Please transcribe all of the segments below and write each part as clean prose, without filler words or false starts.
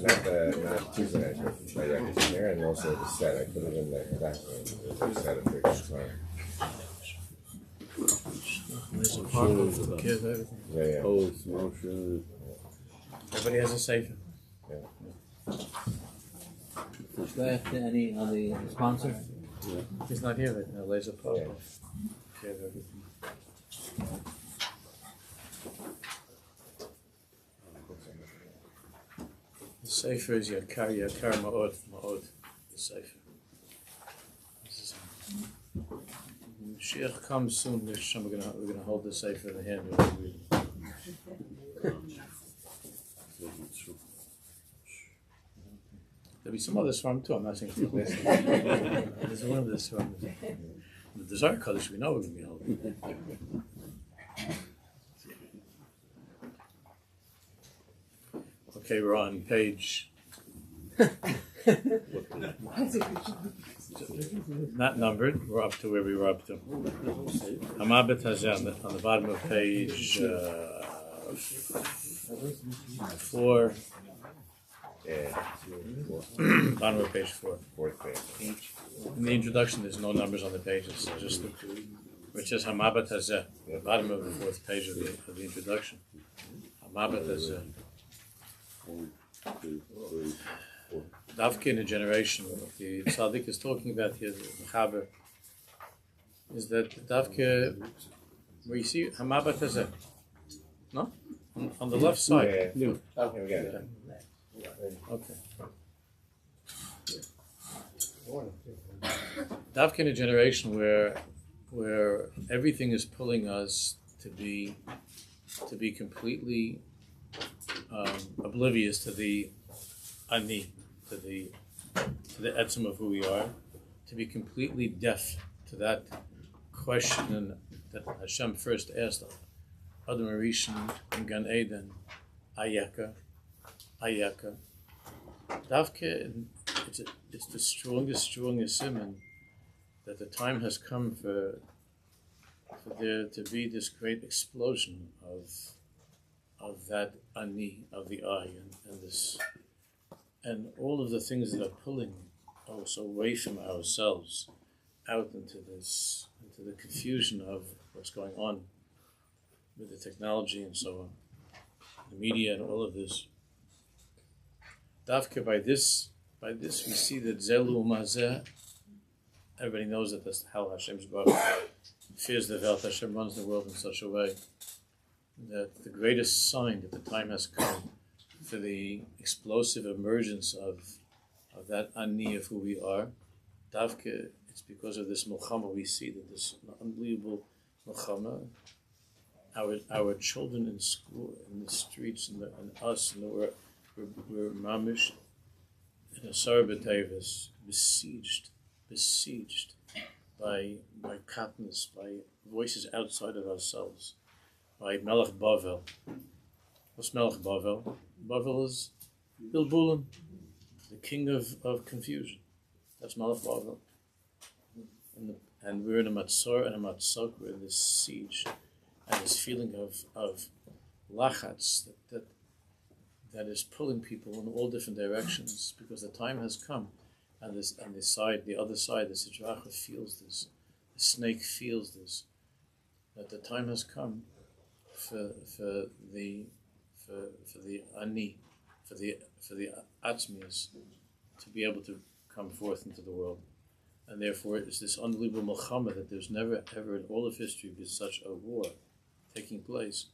not two Ayekah Shiur, and also the set. I put it in the background. The set of pictures. Everybody has a Sefer. Do I have to any on the sponsor? Yeah. He's not here right now. Laser Pop. Yeah. The Sefer is Yakar Ma'od. The Sefer. When Mashiach comes soon, we're gonna hold the Sefer in the hand. We're gonna read it. There'll be some other Svarim too. I'm not saying this. There's one of the Svarim. The Desire Kodesh we know we're going to be holding. Okay, we're on page. Not numbered. We're up to where we were up to. Hamabet Hazeh on the bottom of page 4. Bottom of page 4. Fourth page. In the introduction, there's no numbers on the pages, so just which is Hamabat Hazeh, the bottom of the 4th page of the introduction. Hamabat Hazeh. Davke in a generation, what the Tzaddik is talking about here, the Mechaber, is that Davke, where you see Hamabat Hazeh, no? On the left side. Yeah. Okay, we got it. Okay. Davke in a generation where everything is pulling us to be completely oblivious to the ani, to the etzem of who we are, to be completely deaf to that question that Hashem first asked Adam Rishon in Gan Eden, Ayekah. Davke, it's the strongest simon that the time has come for there to be this great explosion of that ani, of the I, and this, and all of the things that are pulling us away from ourselves out into the confusion of what's going on with the technology and so on, the media and all of this. Davke, by this we see that Zelu Mazeh, everybody knows that that's how Hashem's Baruch fears the Welt. Hashem runs the world in such a way that the greatest sign that the time has come for the explosive emergence of that ani of who we are, Davke, it's because of this Milchama we see, that this unbelievable Milchama, our children in school, in the streets, and us, and we're mamish in a Sarbatavas, besieged by katnas, by voices outside of ourselves, by Melech Bavel. What's Melech Bavel? Bavel is Bilbulim, the king of confusion. That's Melech Bavel. And we're in a matzor and a matzok, we're in this siege, and this feeling of lachatz that is pulling people in all different directions, because the time has come, and the other side, the Sidracha feels this, the snake feels this, that the time has come for the ani, for the atzmius, to be able to come forth into the world, and therefore it's this unbelievable milchama that there's never ever in all of history been such a war taking place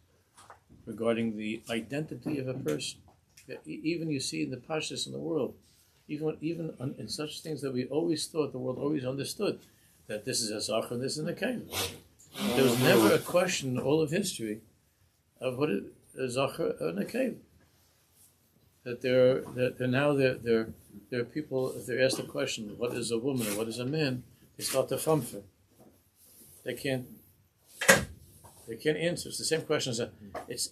regarding the identity of a person. Even you see in the pashas in the world, even in such things that we always thought the world always understood, that this is a zachar and this is a nekav. There was never a question in all of history of what is a zachar and a nekav. That there are people, if they're asked the question, what is a woman or what is a man, they start to famfer. They can't answer. It's the same question as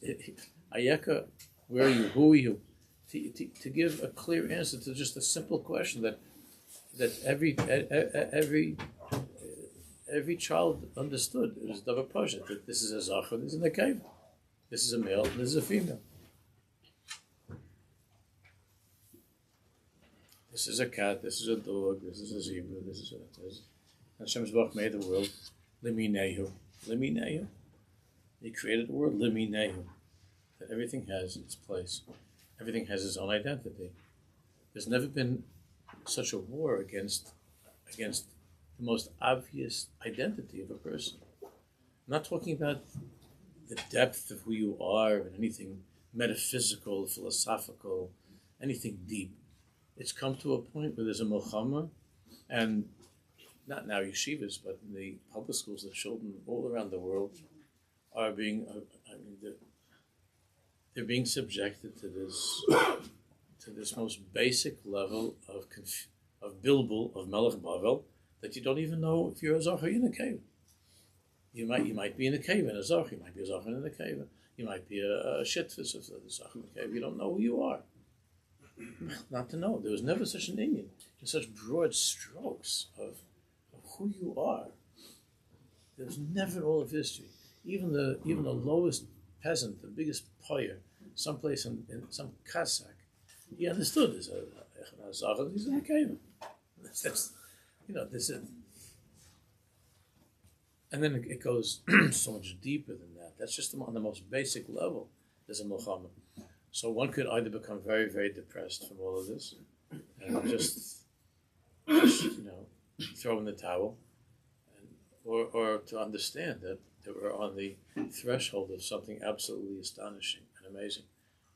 Ayekah, where are you? Who are you? To give a clear answer to just a simple question that every child understood. It was davar pasha, that this is a zachar, this is a nekav, this is a male, this is a female. This is a cat, this is a dog, this is a zebra, this is a... And Hashem's Baruch made the world, Liminehu. Liminehu. He created the world, Liminehu. That everything has its place. Everything has its own identity. There's never been such a war against the most obvious identity of a person. I'm not talking about the depth of who you are and anything metaphysical, philosophical, anything deep. It's come to a point where there's a milchama, and not now yeshivas, but in the public schools, the children all around the world are being, they're being subjected to this most basic level of bilbul, of melech bavel, that you don't even know if you're a zocher in a cave. You might be in a cave in a zocher, you might be a zocher in a cave, you might be a shitfus of the zocher in a cave. You don't know who you are. Not to know. There was never such an Indian, in such broad strokes of who you are. There's never all of history. Even the lowest peasant, the biggest poyer, someplace in some Cossack, he understood this. He's in a cave. That's this is. And then it goes so much deeper than that. That's just on the most basic level. There's a milchama. So one could either become very, very depressed from all of this, and just throw in the towel, or to understand that we're on the threshold of something absolutely astonishing and amazing.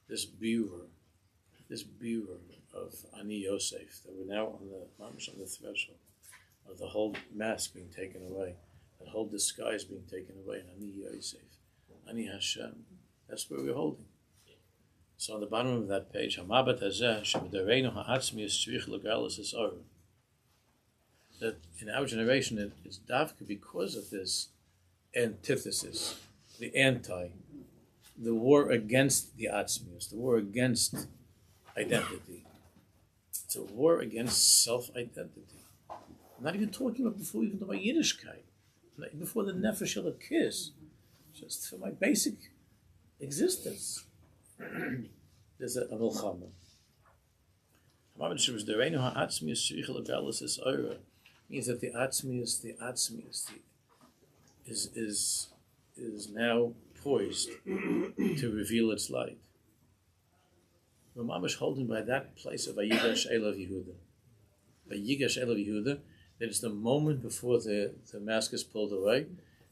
This biur of Ani Yosef, that we're now on the threshold of the whole mask being taken away, the whole disguise being taken away, and Ani Yosef, Ani Hashem. That's where we're holding. So on the bottom of that page, that in our generation it's dafka because of this antithesis, the war against the atzmius, the war against identity. It's a war against self-identity. I'm not even talking about before Yiddishkeit, not even before the nefesh of a kiss, just for my basic existence. There's a milchama. Means that the atzmius is now poised to reveal its light. We're mamish holding by that place of Ayekah Shiur of Yehuda. Ayekah Shiur of Yehuda, that is the moment before the mask is pulled away.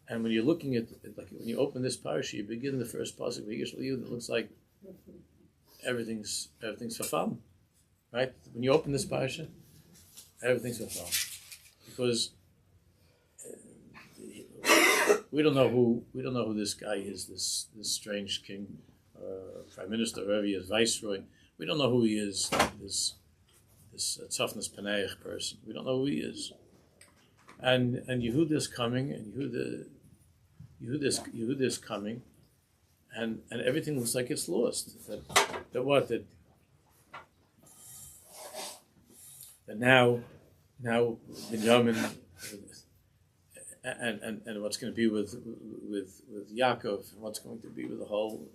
And when you're looking at it, like when you open this parasha, you begin the first pasuk of Ayekah Shiur, it looks like everything's verfallen, right? When you open this parasha, everything's verfallen, because we don't know who this guy is, this strange king, prime minister, whoever he is, viceroy. We don't know who he is. This toughness paneich person. We don't know who he is. And Yehuda is coming, and Yehuda is coming, and everything looks like it's lost. That now Benjamin and what's going to be with Yaakov, and what's going to be with the whole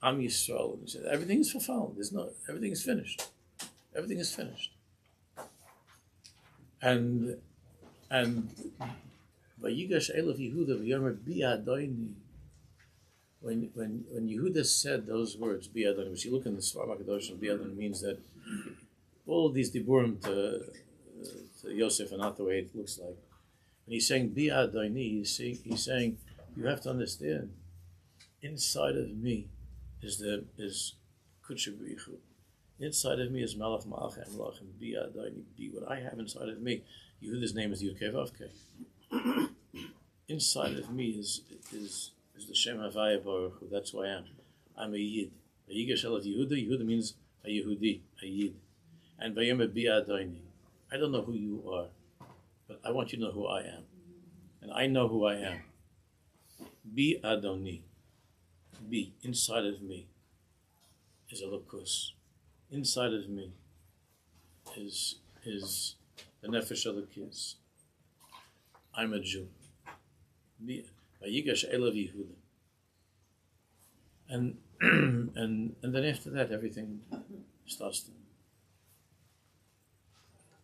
Am Yisrael. Everything is fulfilled. Everything is finished. Everything is finished. And Vayikra She'el of Yehuda v'yomer bi Adoni. When Yehuda said those words, bi Adoni, which you look in the Sefer HaKadosh, bi Adoni means that all of these diburim to Yosef are not the way it looks like. When he's saying bi Adoni, he's saying you have to understand. Inside of me is Kudsha B'Yichud. Inside of me is Malach Malach Malach and Bi Adoni. Be what I have inside of me. Yehuda's name is Yud Kei Vav Kei. Inside of me is the Shem Havaya Baruch Hu. That's who I am. I'm a Yid. Ayekah Shiur of Yehuda. Yehuda means a Yehudi, a Yid. And Vayomer Bi Adoni. I don't know who you are, but I want you to know who I am, and I know who I am. Bi Adoni. Be inside of me is a lukus. Inside of me is the nefesh of the kids. I'm a Jew. Ayekah Shiur of Yehuda. And then after that, everything starts to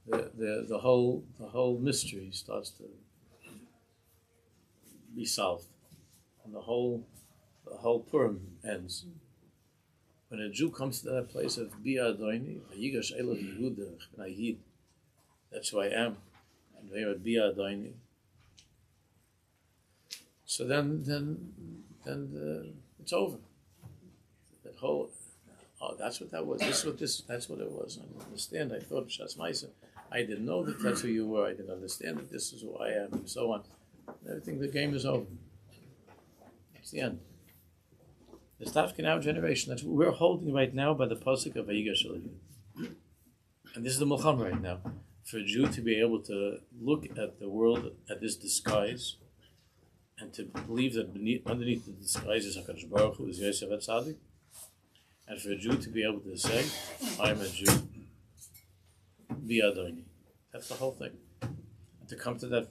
the whole mystery starts to be solved, and the whole Purim ends. When a Jew comes to that place of Bia Adoini, Vayigash Elav Yehuda, Yid, that's who I am, and they are Bia Adoini. So then it's over. That whole, that's what that was. That's what it was. I didn't understand. I thought Shas Maisa. I didn't know that that's who you were. I didn't understand that this is who I am, and so on. Everything, the game is over. That's the end. The Stavkin our generation, that's what we're holding right now by the pasuk of Ayekah Shiur. And this is the Mulcham right now. For a Jew to be able to look at the world at this disguise and to believe that underneath the disguise is HaKadosh Baruch Hu, is Yosef HaTzadik, and for a Jew to be able to say, I am a Jew, Bi Adoni. That's the whole thing. And to come to that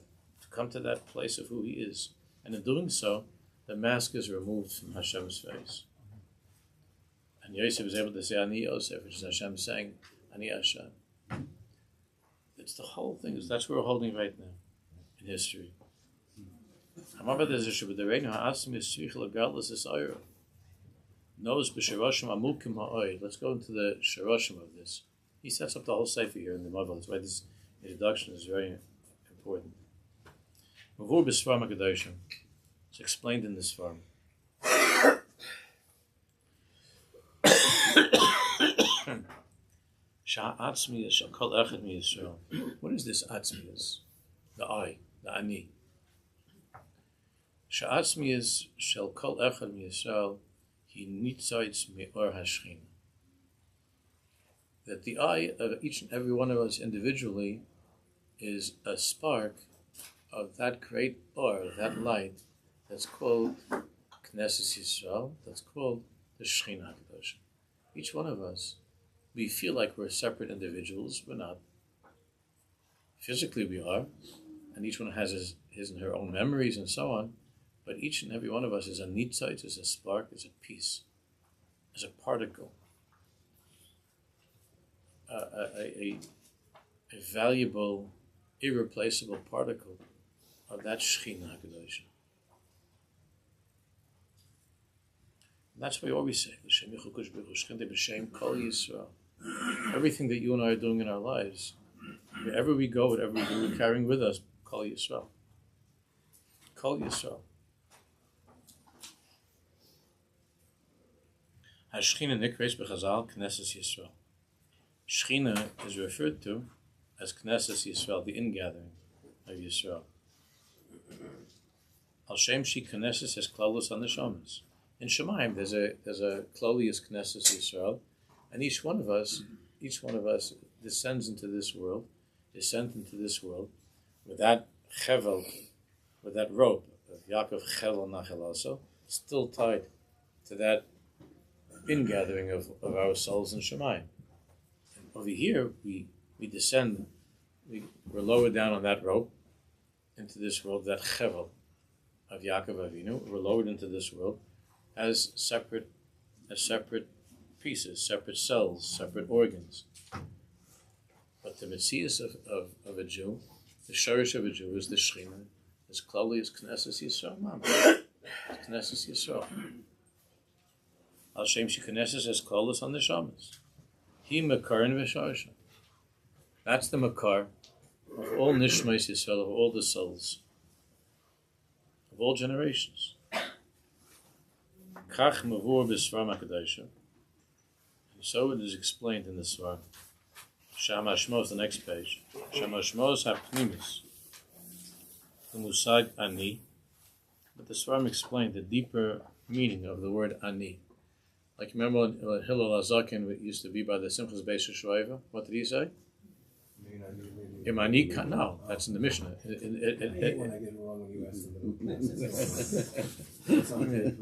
place of who he is. And in doing so, the mask is removed from Hashem's face. And Yosef is able to say, Ani Yosef, which is Hashem saying, Ani Hashem. It's the whole thing. That's what we're holding right now in history. Let's go into the Shirashim of this. He sets up the whole Sefer here in the Mavo. That's why this introduction is very important. Mavo b'Svar Makadoshim. It's explained in this form. What is this atzmiyas? The I, the ani. Sha'atzmiyas shel kol echad miyisrael hi nitzaitz me'or hashchina. That the I of each and every one of us individually is a spark of that great or that light that's called Knesset Yisrael, that's called the Shechina HaKadosh. Each one of us, we feel like we're separate individuals. We're not. Physically we are, and each one has his and her own memories and so on, but each and every one of us is a nitzait, is a spark, is a piece, is a particle, a valuable, irreplaceable particle of that Shechina HaKadosh. That's why we always say, everything that you and I are doing in our lives, wherever we go, whatever we do, we're carrying with us, Kol Yisrael. Kol Yisrael. HaShechina nikreis b'chazal Knesset Yisrael. Shechina is referred to as Knesset Yisrael, the ingathering of Yisrael. Al Shem Shi Knesset has Klalos on the Shomas. In Shemaim, there's a Klolius Knesset Yisrael, and each one of us descends into this world, is sent into this world with that chevel, with that rope of Yaakov Chevel Nachelaso, still tied to that ingathering of our souls in Shemaim. And over here, we descend, we're lowered down on that rope into this world, that chevel of Yaakov Avinu. We're lowered into this world as separate pieces, separate cells, separate organs. But the Metzias of a Jew, the Shorish of a Jew is the Shechina, as closely as Knesset Yisrael, Maamar. Knesset Yisrael. Al Shem She Knesset as Klolos on the Shamas. He Makar and V'Shorisha. That's the Makar of all Nishmais Yisrael, of all the souls, of all generations. Kach Mavur b'Svar Makadosh. And so it is explained in the Svar. Shama Shmos, the next page. Shama Shmos HaPnimis. The Musag Ani. But the Svarim explained the deeper meaning of the word Ani. Like, remember when Hillel HaZaken used to be by the Simchas Beis Shoeva? What did he say? Imani Kan. No, that's in the Mishnah. I hate when I get it wrong when you ask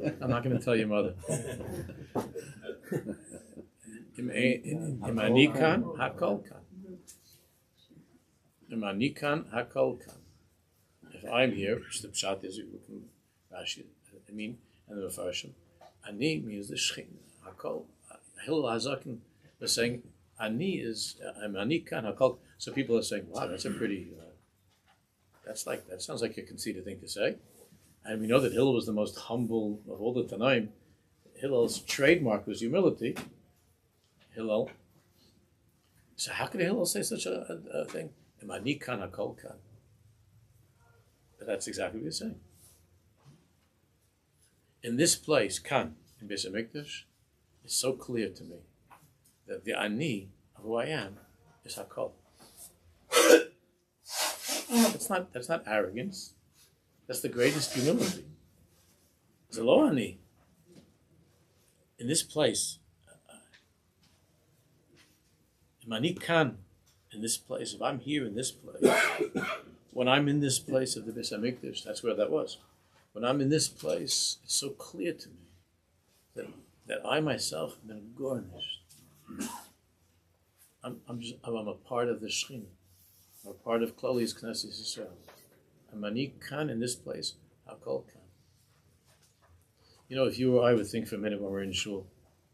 them. I'm not going to tell your mother. Imani Kan Hakol Kan. Imani Kan Hakol Kan. If I'm here, which the Pshat is, we can Rashi, and the Mefarshim, Ani means the Shechina. Hakol. Hillel HaZaken was saying, Ani is I'm ani kan hakol. So people are saying, "Wow, that's a pretty. That sounds like a conceited thing to say." And we know that Hillel was the most humble of all the Tanaim. Hillel's trademark was humility. Hillel. So how could Hillel say such a thing? Am ani kan hakol kan. But that's exactly what he's saying. In this place, kan in Beis Hamikdash, it's so clear to me that the ani of who I am is hakol. That's not arrogance. That's the greatest humility. It's a lo ani. In this place, ani kan in this place. If I'm here in this place, when I'm in this place of the Beis Hamikdash, that's where that was. When I'm in this place, it's so clear to me that I myself have been garnished. I'm a part of the Shechina. I'm a part of Klali's Knesset Yisrael. I'm ani kan in this place, hakol kan. You know, if you or I would think for a minute when we're in shul,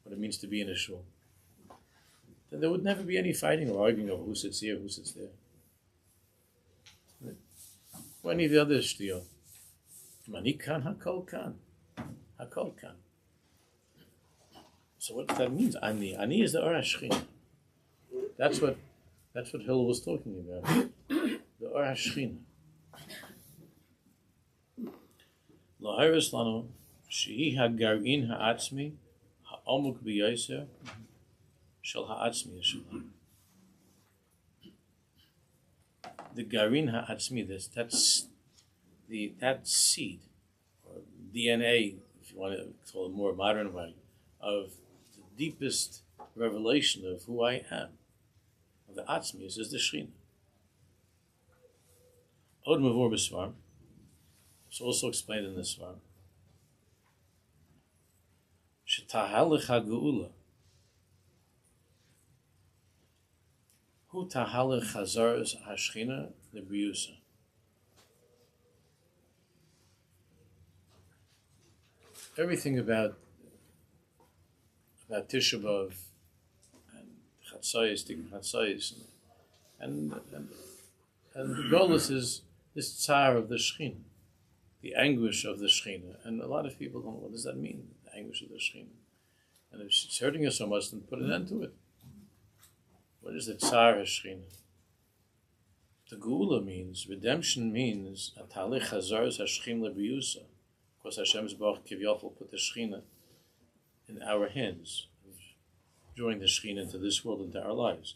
what it means to be in a shul, then there would never be any fighting or arguing over who sits here, who sits there. Or any of the other shtiyot. Ani kan, hakol kan. Hakol kan. So what that means, ani. Ani is the Or HaShechina. That's what Hillel was talking about. The Or HaShechina. Lahiris lanu shehi hagarin ha'atzmi ha'omuk b'yoser shel ha'atzmi yeshua. The garin ha'atzmi, that seed, or DNA, if you want to call it a more modern way, of the deepest revelation of who I am, of the atzmi, is the Shechina. Od Mavo b'svar. It's also explained in this one. Shetahalech ha'geula. Hu tahalech hazaras hashchina lebriusa. Everything about Tisha B'Av and Chatzayis, Tikkun Chatzayis, and the Golus is this tsar of the Shechina. The anguish of the Shechina. And a lot of people don't know, what does that mean, the anguish of the Shechina? And if it's hurting us so much, then put an end to it. What is the Tsar HaShechina? The Geula means, redemption means, Atalich Hazaras HaShechim Lebriusa. Of course, Hashem's Baruch Kivyachol put the Shechina in our hands, drawing the Shechina into this world, into our lives.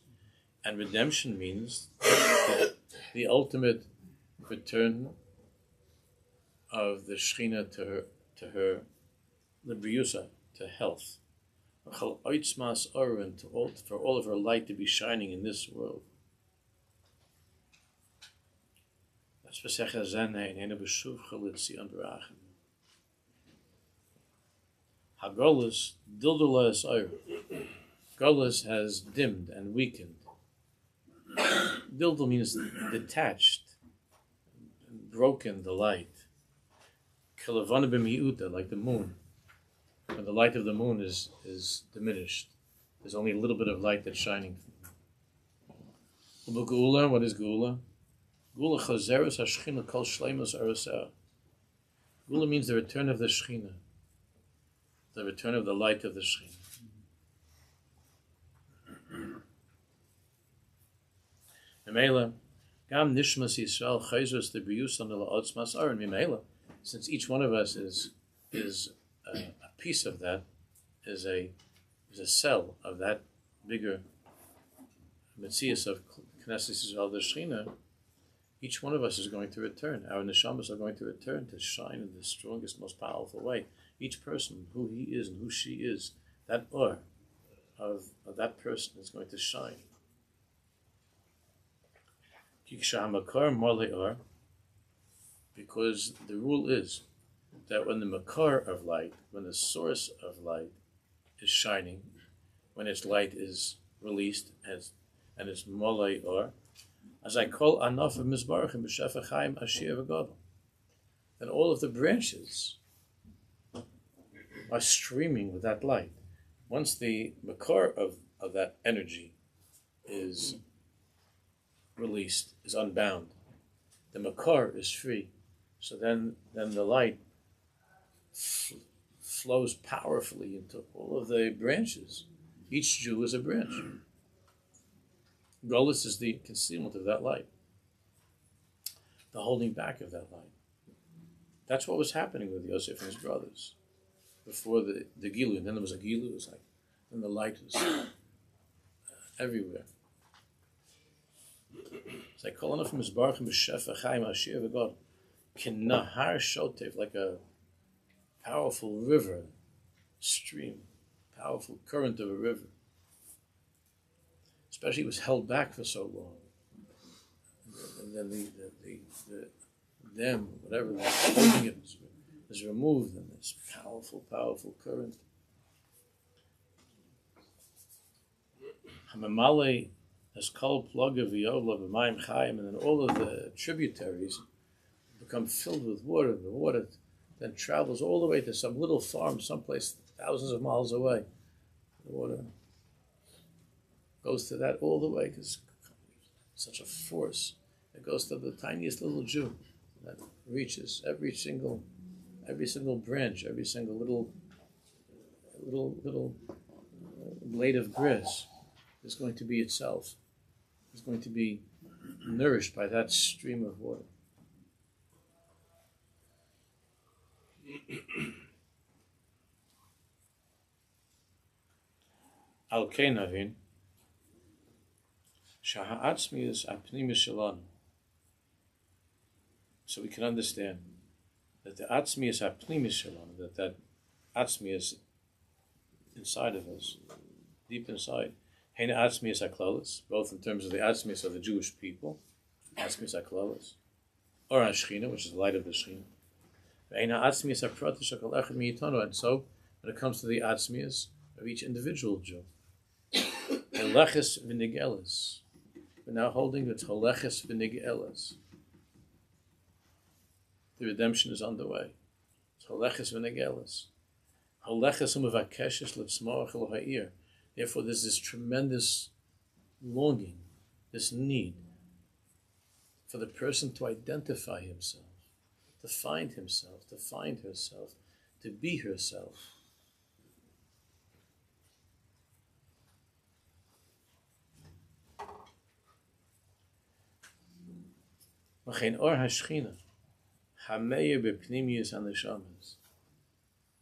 And redemption means the ultimate return of the Shechina to her Lebriusa, to health. For all of her light to be shining in this world. Hagolus dildula es oir. Golus has dimmed and weakened. Dildul means detached, and broken the light. Kilavana b'miuta, like the moon. When the light of the moon is diminished, there's only a little bit of light that's shining. Geula, what is Geula? Geula chazerus hashchina kol shleimus araseh. Geula means the return of the Shechina, the return of the light of the Shechina. Memela, gam nishmas Yisrael chayzos lebriusan la'otzmas aron. Memela, since each one of us is a piece of that, is a cell of that bigger Metzias of Knesset Yisrael, the Shechina, each one of us is going to return. Our neshamas are going to return to shine in the strongest, most powerful way. Each person, who he is and who she is, that or of that person is going to shine. Because the rule is that when the makar of light, when the source of light is shining, when its light is released and it's molei or, as I call anof of mizbarachim b'shefa chaim ashir v'gadol, then all of the branches are streaming with that light. Once the makar of that energy is released, is unbound. The makar is free. So then the light flows powerfully into all of the branches. Each Jew is a branch. Golus is the concealment of that light, the holding back of that light. That's what was happening with Yosef and his brothers before the Gilu. And then there was a Gilu. It was like, and the light was everywhere. It's like calling from his Baruch Moshe Weinberger, God, Kinahar Shotev, like a powerful river, stream, powerful current of a river. Especially it was held back for so long. And then whatever they're holding it is removed, and this powerful, powerful current. Hamamale has called plug of Viola, B'mayim Chaim, and then all of the tributaries become filled with water. The water then travels all the way to some little farm, someplace thousands of miles away. The water goes to that all the way because such a force. It goes to the tiniest little Jew that reaches every single branch, every single little blade of grass is going to be itself. Is going to be nourished by that stream of water. Al kein navin shaha'atzmiyus apnimis shalanu. So we can understand that the atzmiyus apnimis shalanu, that atzmiyus inside of us, deep inside, heina atzmiyus haklalis, both in terms of the atzmiyus of the Jewish people, atzmiyus haklalis, or Shechina, which is the light of the Shechina. And so, when it comes to the atzmiyus of each individual Jew, heleches v'nigeles, we're now holding the heleches v'nigeles. The redemption is underway. Heleches v'nigeles. Heleches umevakeshes l'tzmoach el ha'ir. Therefore, there's this tremendous longing, this need for the person to identify himself, to find himself, to find herself, to be herself.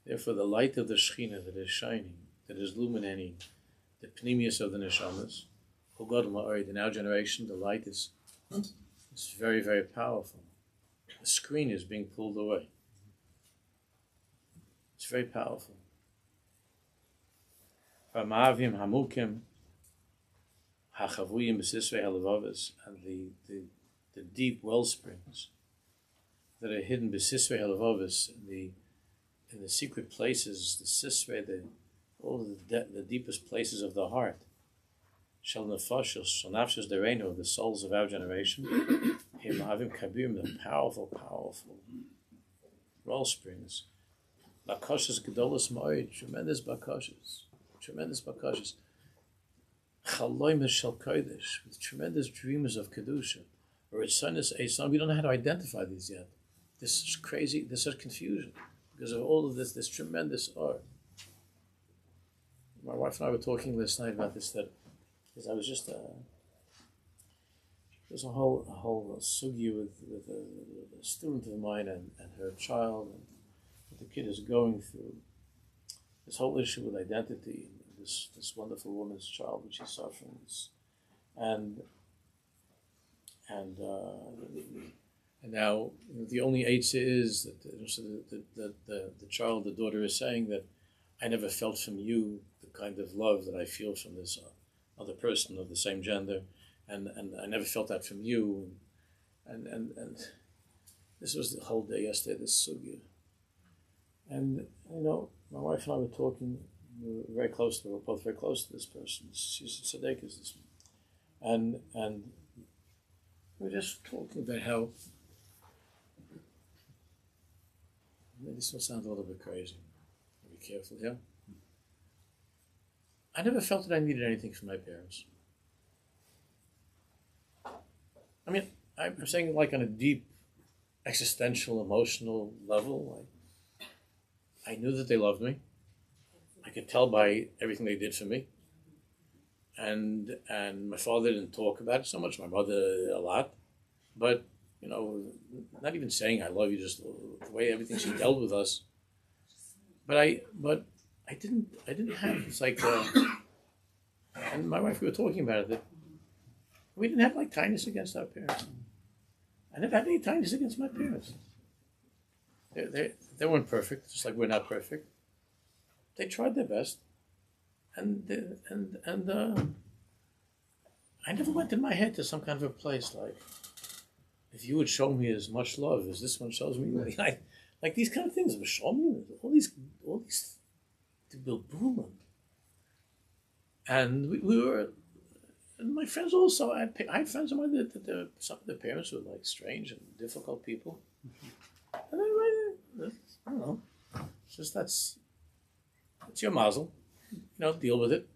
Therefore, the light of the Shechina that is shining, that is illuminating the pnimius of the neshamas, in our generation, the light is very, very powerful. The screen is being pulled away. It's very powerful. And the deep well springs that are hidden besisvei halavavis, in the secret places, the sisvei, all the deepest places of the heart, shel nafshos dereinu, of the souls of our generation, himavim kabirim, the powerful well springs, bakashas gedolos ma'od, tremendous bakashas, chaloimes shel Kodesh, with tremendous dreams of kedusha, or its son is a son. We don't know how to identify these yet. This is crazy. There's such confusion because of all of this tremendous art. My wife and I were talking last night about this, because I was just there's a whole sugi with a student of mine and her child, and what the kid is going through. This whole issue with identity, this wonderful woman's child which she's suffering, and now the only eitzah is that the child, the daughter, is saying that I never felt from you the kind of love that I feel from this other person of the same gender, and I never felt that from you, and this was the whole day yesterday, this sugya. And my wife and I were talking. We were very close. We were both very close to this person. She's a tzaddik, is this, and we were just talking about how. This will sound a little bit crazy. Be careful here. I never felt that I needed anything from my parents. mean, I'm saying like on a deep existential, emotional level. Like, I knew that they loved me. I could tell by everything they did for me. And my father didn't talk about it so much, my mother a lot. But, you know, not even saying I love you, just the way everything she dealt with us. But I didn't have, it's like, and my wife, we were talking about it, that we didn't have like kindness against our parents. I never had any kindness against my parents. They weren't perfect, just like we're not perfect. They tried their best, and I never went in my head to some kind of a place like, if you would show me as much love as this one shows me, like these kind of things would show me all these to build boom, and we were. And my friends also, I had friends of mine that some of their parents were like strange and difficult people. And I don't know, it's just it's your mazel, you know, deal with it.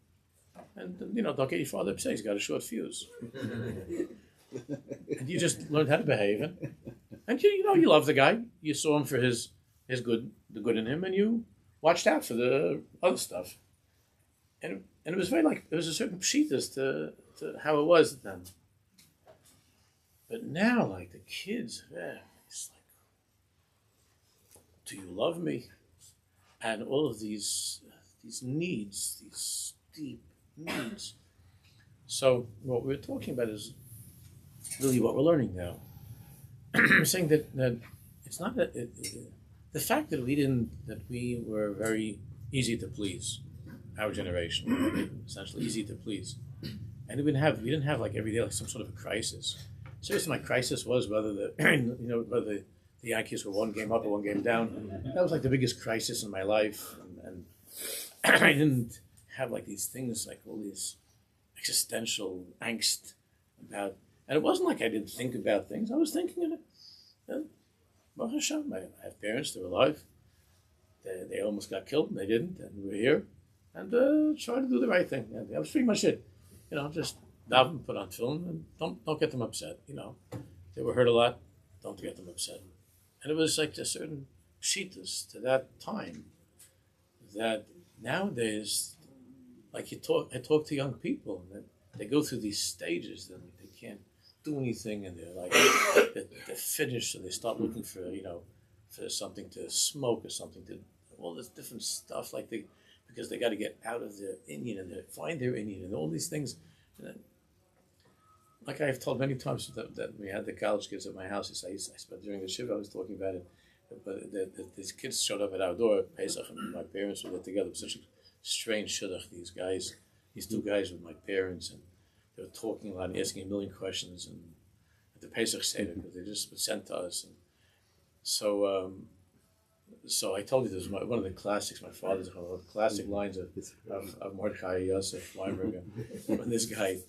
And, you know, don't get your father upset, he's got a short fuse. And you just learned how to behave. And you know, you love the guy, you saw him for his good, the good in him, and you watched out for the other stuff. And it was very like, there was a certain pshitas to how it was then. But now, like the kids, it's like, do you love me? And all of these needs, these deep needs. So what we're talking about is really what we're learning now. I'm saying that it's not that the fact that we were very easy to please, our generation, essentially easy to please. And we didn't have like every day like some sort of a crisis. Seriously, my crisis was whether whether the Yankees were one game up or one game down. That was like the biggest crisis in my life, and I didn't have like these things like all these existential angst about. And it wasn't like I didn't think about things. I was thinking of it. Baruch Hashem, I have parents, they're alive. They almost got killed, and they didn't, and we're here. And try to do the right thing. And that was pretty much it. You know, just daven, put on film, and don't get them upset. You know, they were hurt a lot. Don't get them upset. And it was like a certain pshitas to that time that nowadays, like I talk to young people, and they go through these stages that they can't do anything, and they're like they're finished, so they start looking for for something to smoke or something to all this different stuff because they got to get out of their Indian and find their Indian and all these things. And then, like I've told many times that we had the college kids at my house. I spent during the shiva, I was talking about it, but these kids showed up at our door at Pesach, and my parents were there together. It was such a strange shidduch. These two guys with my parents, and they were talking a lot and asking a million questions, and at the Pesach Seder, because they just were sent to us. And so I told you this was one of the classics, my father's classic lines of Mordechai Yosef Weinberger. When this guy,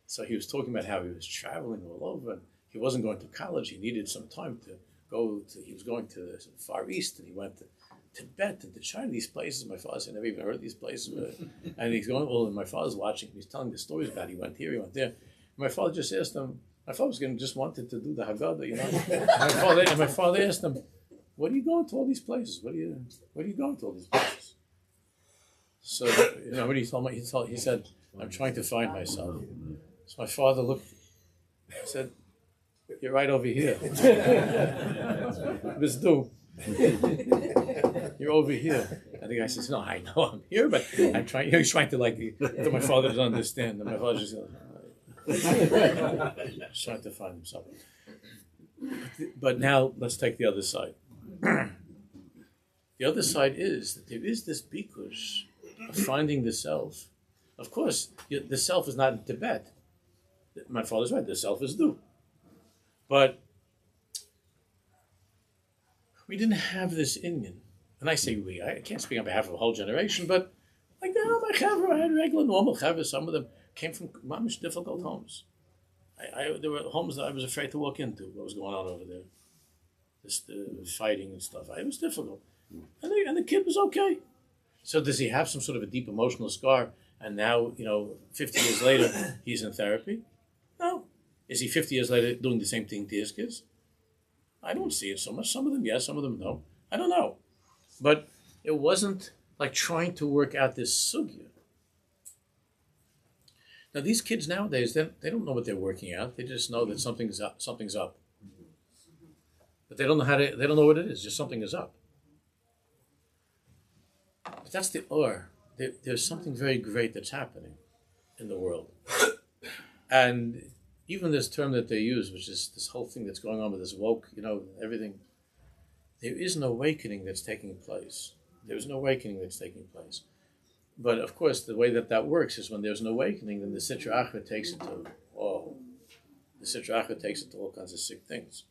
so he was talking about how he was traveling all over, and he wasn't going to college. He needed some time to go to. He was going to the Far East, and he went to Tibet and to China. These places, my father said, I never even heard of these places. And he's going, and my father's watching. He's telling the stories about. He went here, he went there. And my father just asked him. My father was just wanted to do the Haggadah, you know. And my father asked him, "What are you going to all these places? What are you going to all these places?" So you know what he told me. He said, "I'm trying to find myself." So my father looked. He said, "You're right over here." Bizdu. You're over here. And the guy says, "No, I know I'm here, but I'm trying." He's trying to that my father doesn't understand. And my father just trying to find himself. But now let's take the other side. The other side is that there is this bikush of finding the self. Of course, the self is not in Tibet. My father's right, the self is due. But we didn't have this Indian. And I say we, I can't speak on behalf of a whole generation, but like my chaver, I had regular normal chaver. Some of them came from mamish difficult homes. There were homes that I was afraid to walk into, what was going on over there. The fighting and stuff. It was difficult. And the kid was okay. So does he have some sort of a deep emotional scar? And now, 50 years later, he's in therapy? No. Is he 50 years later doing the same thing to his kids? I don't see it so much. Some of them yes, some of them no. I don't know. But it wasn't like trying to work out this sugya. Now these kids nowadays, they don't know what they're working out. They just know that something's up. Something's up. But they don't know they don't know what it is. Just something is up. But that's the or. There's something very great that's happening in the world. And even this term that they use, which is this whole thing that's going on with this woke, everything, there is an awakening that's taking place. There's an awakening that's taking place. But of course, the way that works is when there's an awakening, then the Sitra Achra takes it to, all kinds of sick things.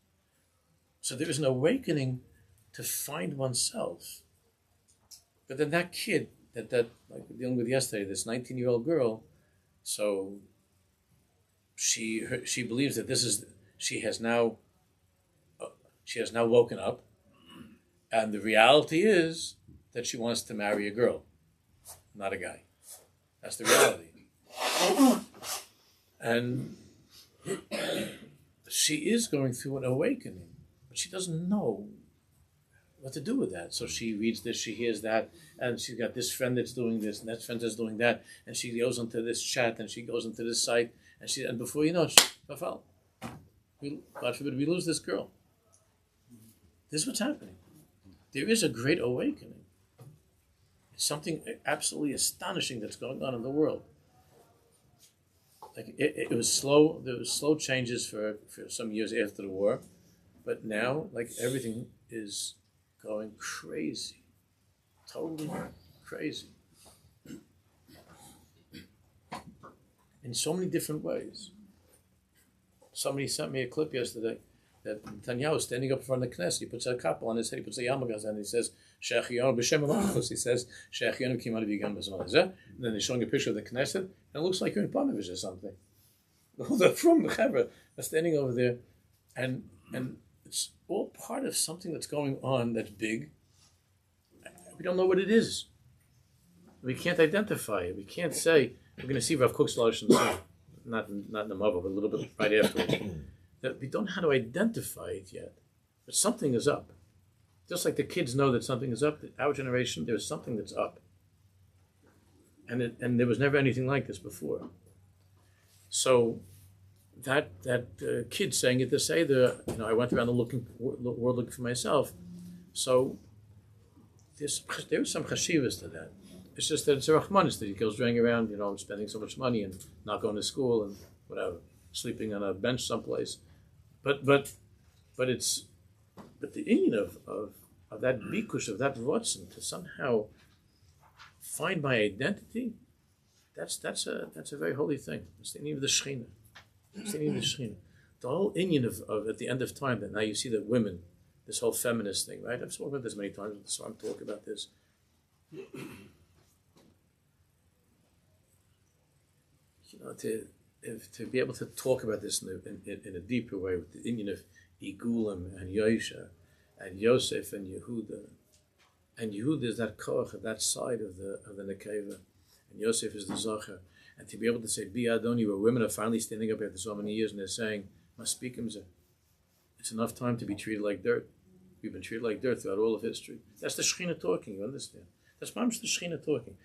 So there is an awakening to find oneself. But then that kid, that like we were dealing with yesterday, this 19-year-old girl, so she believes that she has now woken up, and the reality is that she wants to marry a girl, not a guy. That's the reality. And she is going through an awakening, but she doesn't know what to do with that. So she reads this, she hears that, and she's got this friend that's doing this, and that friend that's doing that, and she goes into this chat, and she goes into this site, and before you know it, God forbid we lose this girl. This is what's happening. There is a great awakening. It's something absolutely astonishing that's going on in the world. Like it was slow. There was slow changes for some years after the war, but now like everything is going crazy, totally crazy, in so many different ways. Somebody sent me a clip yesterday that Netanyahu is standing up in front of the Knesset. He puts a couple on his head. He puts a yarmulke on, and he says, "Shechion b'shem Malchus." He says, "Shechion came out of Yigan b'zman." And then they're showing a picture of the Knesset, and it looks like you're in Parnes or something. They're from the Chevra are standing over there, and it's all part of something that's going on that's big. We don't know what it is. We can't identify it. We can't say we're going to see Rav Kook's Lashon soon. Not in the Mavo, but a little bit right afterwards. That we don't know how to identify it yet, but something is up. Just like the kids know that something is up, our generation, there's something that's up, and there was never anything like this before. So that kid saying it to say I went around the world looking for myself. So there's some chashivas to that. It's just that it's a rachmanis that he goes running around, spending so much money and not going to school and whatever, sleeping on a bench someplace. But the inyan of that bikush, of that rotzen, to somehow find my identity, that's a very holy thing. It's the inyan of the Shechina. It's the inyan of the Shechina. The whole inyan of at the end of time, that now you see that women, this whole feminist thing, right? I've spoken about this many times, so I'm talking about this. To be able to talk about this in a deeper way with the inyan of Igulim and Yosha and Yosef and Yehuda. And Yehuda is that koach, that side of the Nekeva, and Yosef is the Zocher. And to be able to say Bi Adoni, where women are finally standing up after so many years and they're saying, Maspikim, it's enough time to be treated like dirt. We've been treated like dirt throughout all of history. That's the Shechina talking, you understand? That's Maamar the Shechina talking.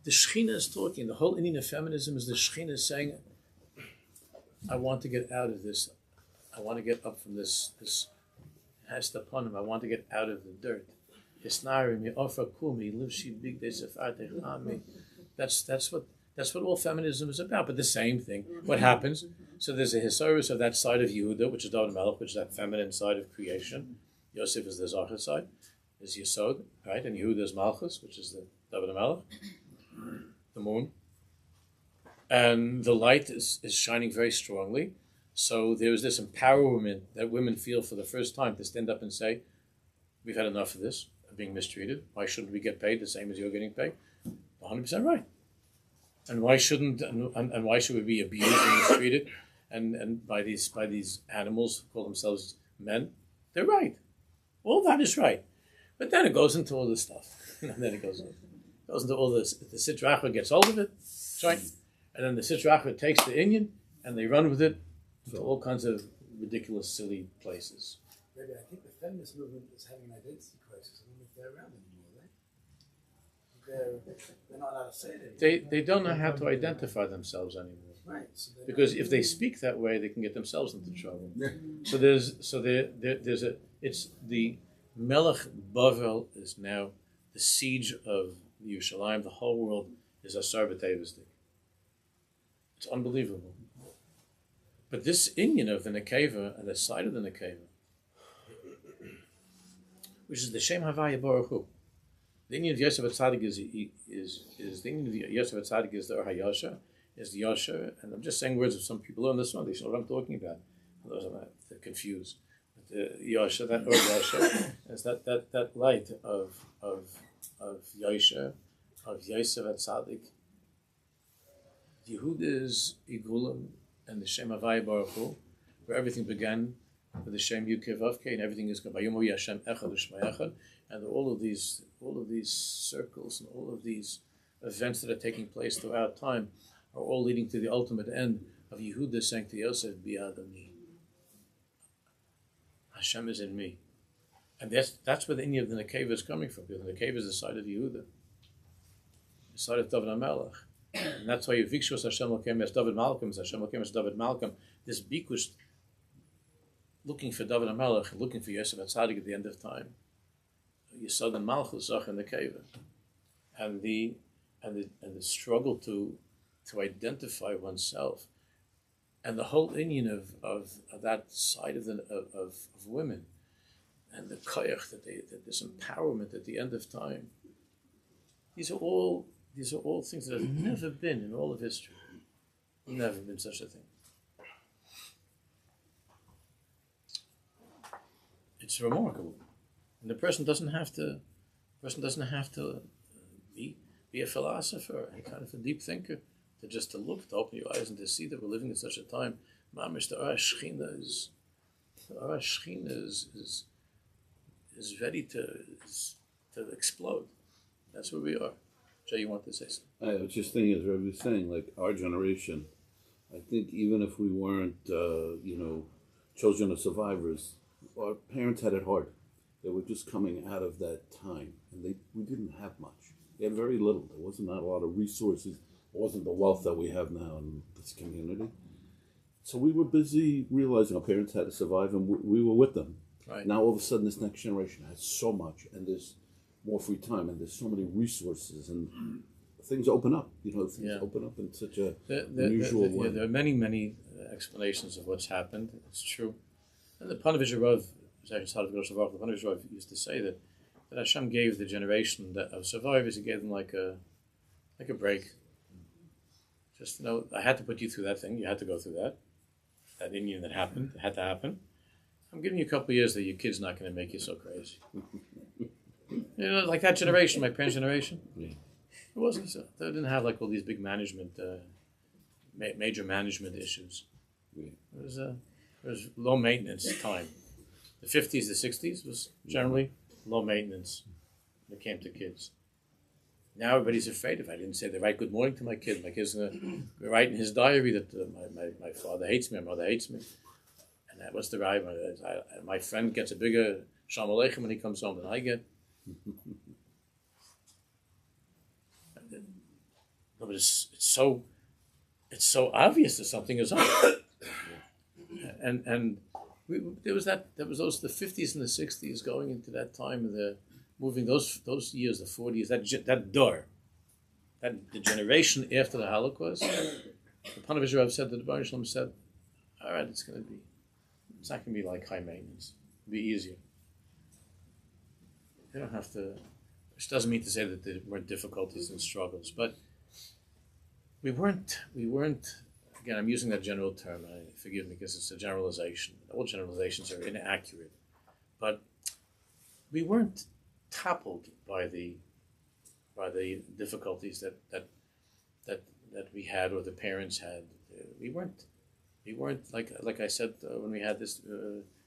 The Shechina is talking. The whole inyan of feminism is the Shechina saying, I want to get out of this. I want to get up from this hast upon him. I want to get out of the dirt. That's what all feminism is about. But the same thing. What happens? So there's a hisaurus of that side of Yehuda, which is David Melech, which is that feminine side of creation. Yosef is the Zachar side. There's Yesod, right? And Yehuda is Malchus, which is the David Melech, the moon. And the light is shining very strongly. So there's this empowerment that women feel for the first time to stand up and say, we've had enough of this, of being mistreated. Why shouldn't we get paid the same as you're getting paid? 100% right. And why shouldn't and why should we be abused and mistreated and by these animals who call themselves men? They're right. All that is right. But then it goes into all this stuff. And then it goes into all this. The Sitra Achra gets hold of it, right? And then the Sitra Achra takes the inyan and they run with it to all kinds of ridiculous, silly places. Maybe I think the feminist movement is having an identity crisis. I don't know if they're around anymore, they're not allowed to say it anymore. They don't know how to identify themselves anymore. Right. So Because if they speak that way, they can get themselves into trouble. So it's the Melech Bavel is now the siege of Yerushalayim. The whole world is Asar B'Tevisdik. It's unbelievable. But this Inyan of the Nekeva and the side of the Nekeva, which is the Shem Havaya Baruch Hu. The Inyan of Yosef HaTzadik is the Inyan of Yosef HaTzadik is the Or HaYasher, is the Yasher, and I'm just saying words of some people learn this one, they know what I'm talking about. Those are they're confused. But the Yasher, that Or Yasher, is that light of Yasher, of Yosef HaTzadik. Yehud is Igulim and the Shem Havaya Baruch Hu, where everything began with the Shem Yukev Avke, and everything is Vayomer Yashem Echad U'Shma Echad, and all of these circles and all of these events that are taking place throughout time are all leading to the ultimate end of Yehuda saying to Yosef, Bi'adami. Hashem is in me. And that's where the Inyan of the Nekeva is coming from, because the Nekeva is the side of Yehuda, the side of David HaMelech. And that's why Vikshus Hashem Lokem as David Malcolm, Hashem Lokem as David Malcolm, this Bikush looking for David HaMelech, looking for Yosef HaTzadik at the end of time. Yesod and Malchus Zach in the Nekeva. And the struggle to identify oneself, and the whole Inyan of that side of women, and the koyach that this empowerment at the end of time. These are all things that have never been in all of history. Never been such a thing. It's remarkable, and the person doesn't have to be a philosopher and kind of a deep thinker. To look, to open your eyes and to see that we're living in such a time. Maamar, the Ayekah Shiur is ready to explode. That's where we are. Jay, you want to say something? I was just thinking, as Rabbi was saying, like our generation, I think even if we weren't, children of survivors, our parents had it hard. They were just coming out of that time, and we didn't have much. We had very little. There wasn't a lot of resources. It wasn't the wealth that we have now in this community. So we were busy realizing our parents had to survive, and we were with them. Right. Now all of a sudden this next generation has so much, and there's more free time, and there's so many resources, and things open up. Open up in such a unusual way. There are many explanations of what's happened. It's true. And the Parnes HaShana, the Parnes HaShana used to say that Hashem gave the generation of survivors, He gave them like a break. Just I had to put you through that thing. You had to go through that Inyan that happened. It had to happen. I'm giving you a couple of years that your kid's not going to make you so crazy. Like that generation, my parents' generation. Yeah. It wasn't so. They didn't have like all these big management, major management issues. Yeah. It was low maintenance time. The 50s, the 60s was generally low maintenance when it came to kids. Now everybody's afraid if I didn't say the right good morning to my kid. My kid's going to write in his diary that my father hates me, my mother hates me. And that was the right. My friend gets a bigger Shalom Aleichem when he comes home than I get. But it's so obvious that something is up. And there was the 50s and the 60s going into that time of the moving those years, the 40s, that door, the generation after the Holocaust. The Parnes HaShana said that the Baruch Shalom said, all right, it's not going to be like high maintenance. It'll be easier. They don't have to, which doesn't mean to say that there weren't difficulties and struggles, but we weren't, again, I'm using that general term, forgive me because it's a generalization. All generalizations are inaccurate, but we weren't toppled by the difficulties that we had or the parents had. We weren't like I said when we had this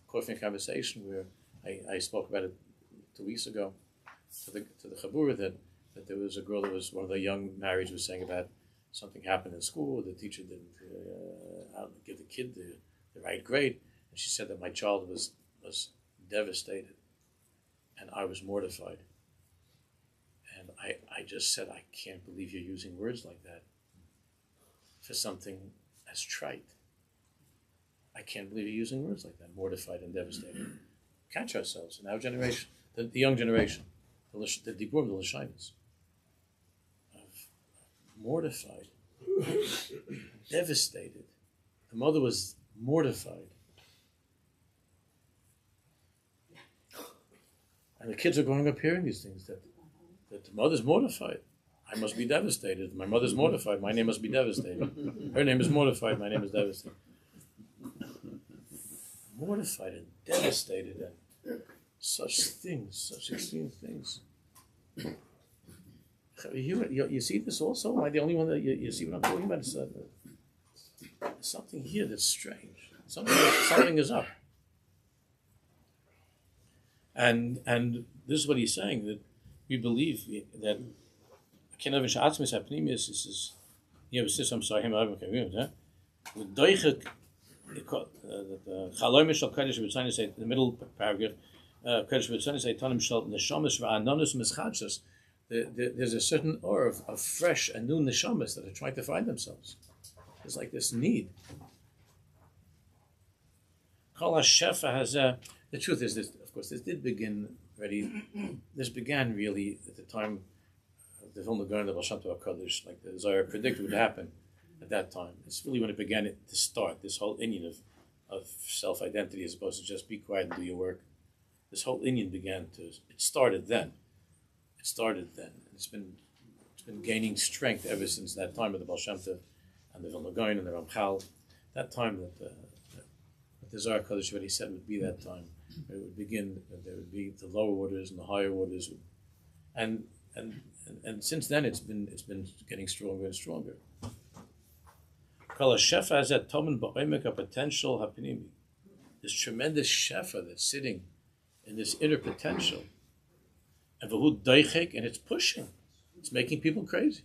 coffee conversation where I spoke about it 2 weeks ago to the Chabura that there was a girl that was one of the young marrieds was saying about something happened in school. The teacher didn't give the kid the the right grade. And she said that my child was devastated, and I was mortified. And I just said, I can't believe you're using words like that for something as trite. I can't believe you're using words like that, mortified and devastated. Catch ourselves in our generation, the young generation, the Dibur, the Lashinas, of mortified, devastated. The mother was mortified. And the kids are growing up hearing these things, that the mother's mortified. I must be devastated. My mother's mortified. My name must be devastated. Her name is mortified. My name is devastated. Mortified and devastated and such things, such extreme things. You see this also? Am I the only one that you see what I'm talking about? It's, something here that's strange. Something is up. And this is what he's saying, that we believe that I'm sorry, the middle paragraph, there's a certain aura of fresh and new neshamas that are trying to find themselves. There's like this need. The truth is this, of course, this did begin already. This began really at the time of the film of the Baal Shem Tov Kodesh, like the Zohar predicted would happen at that time. It's really when it began to start, this whole inyan of self-identity as opposed to just be quiet and do your work. This whole inyan it started then. It's been gaining strength ever since that time of the Baal Shem Tov and the Vilna Gaon and the Ramchal. That time that the Zohar Kodesh already said would be that time. It would begin. There would be the lower orders and the higher orders, and since then it's been getting stronger and stronger. Kol shefa has that tomen ba'omek a potential hapinimi. This tremendous shefa that's sitting in this inner potential, and v'hu doichek, and it's pushing. It's making people crazy.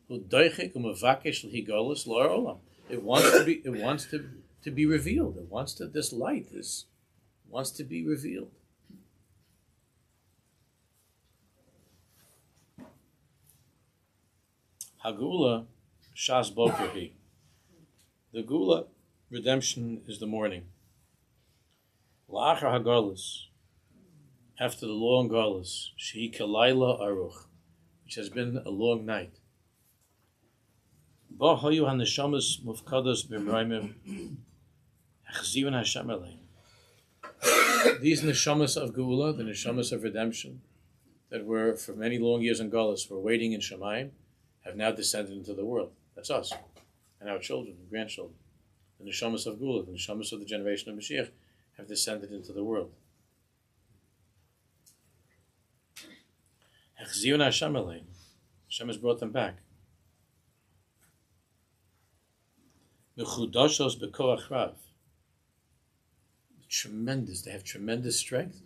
V'hu doichek u'mavakesh l'higolos l'or olam. It wants to be revealed. It wants to. This light wants to be revealed. Hagula Shas Boker Hi. The Gula, redemption, is the morning. La'achar Hagalus, after the long Galus, Shehi Kalayla Aruch, which has been a long night. Ba hayu haneshamas mufkados b'mraimim hachzivan Hashem alein. These neshamas of Geula, the neshamas of redemption, that were for many long years in Galus, were waiting in Shemayim, have now descended into the world. That's us, and our children and grandchildren. The neshamas of Geula, the neshamas of the generation of Mashiach, have descended into the world. Hachzivan Hashem alein. Hashem has brought them back. Mechudashos b'koach rav. Tremendous. They have tremendous strength.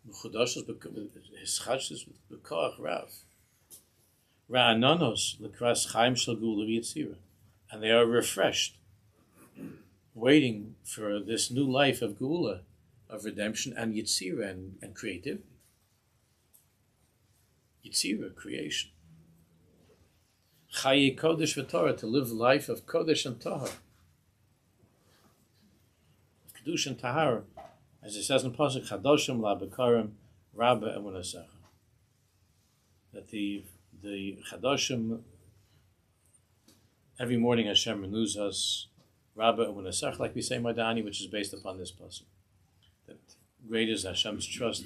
Mechudashos hischadshus b'koach rav. Ra'ananos l'kras chaim shel gula v'yitzira, and they are refreshed, waiting for this new life of gula, of redemption and yitzira and creativity. Yitzira, creation. Chayi Kodesh v'Torah, to live life of Kodesh and Tahar. Kedush and Tahar, as it says in Pasuk, Chadoshim la'bekarim Rabbi emunasecha. That the Chadoshim, every morning Hashem renews us, Rabbi emunasecha, like we say Madani, which is based upon this Pasuk. That great is Hashem's trust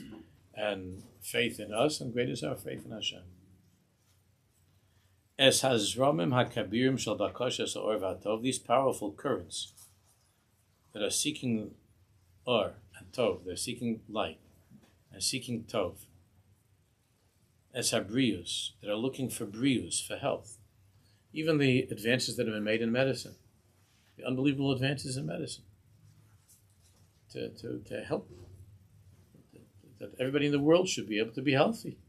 and faith in us, and great is our faith in Hashem. Es hazramim hakabirim shel bakashes or v'atov, these powerful currents that are seeking or and tov, they're seeking light and seeking tov. Es habrius, that are looking for brius, for health. Even the advances that have been made in medicine, the unbelievable advances in medicine, to help that everybody in the world should be able to be healthy.